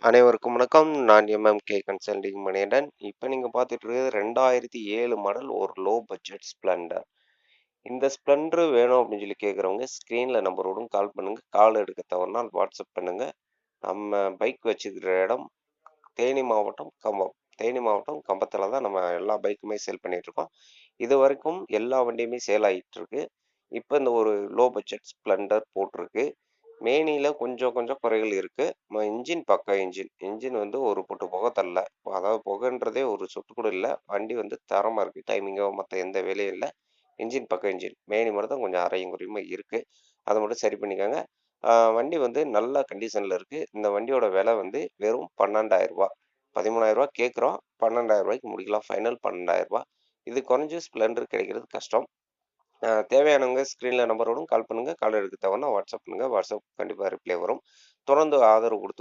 அனைவருக்கும் வணக்கம். நான் எம்எம்கே கன்சல்டிங் மணிகண்டன். இப்போ நீங்க பார்த்துட்டு இருக்கிறது 2007 மாடல் ஒரு லோ பட்ஜெட் ஸ்ப்ளெண்டர். இந்த ஸ்ப்ளெண்டர் வேணும் அப்படின்னு சொல்லி கேட்குறவங்க ஸ்க்ரீனில் நம்பரோடும் கால் பண்ணுங்க. கால் எடுக்க தவறுனால் வாட்ஸ்அப் பண்ணுங்க. நம்ம பைக் வச்சுக்கிற இடம் தேனி மாவட்டம் கம்பம். தேனி மாவட்டம் கம்பத்தில் தான் நம்ம எல்லா பைக்குமே சேல் பண்ணிட்டு இருக்கோம். இது வரைக்கும் எல்லா வண்டியுமே சேல் ஆகிட்டு இருக்கு. இப்போ இந்த ஒரு லோ பட்ஜெட் ஸ்ப்ளெண்டர் போட்டிருக்கு. மேனியில் கொஞ்சம் கொஞ்சம் குறைகள் இருக்குது. இன்ஜின் பக்கா இன்ஜின் வந்து ஒரு பொட்டு புகை தரல. அதாவது புகைன்றதே ஒரு சொட்டு கூட இல்லை. வண்டி வந்து தரமாக இருக்குது. டைமிங்கோ மற்ற எந்த வேலையும் இல்லை. இன்ஜின் பக்கா மேனி மட்டும் தான் கொஞ்சம் அரையும் குறையுமா இருக்குது. அதை மட்டும் சரி பண்ணிக்கோங்க. வண்டி வந்து நல்ல கண்டிஷனில் இருக்குது. இந்த வண்டியோட விலை வந்து வெறும் 12,000 ரூபா. 13,000 ரூபா கேட்குறோம். 12,000 ரூபாய்க்கு முடிக்கலாம். ஃபைனல் 12,000 ரூபா. இது குறைஞ்சு ஸ்ப்ளெண்டர் கிடைக்கிறது கஷ்டம். தேவையானவங்க ஸ்க்ரீனில் நம்பரோடும் கால் பண்ணுங்கள். கால் எடுக்க தேவைன்னா வாட்ஸ்அப் பண்ணுங்கள். வாட்ஸ்அப் கண்டிப்பாக ரிப்ளை வரும். தொடர்ந்து ஆதரவு கொடுத்து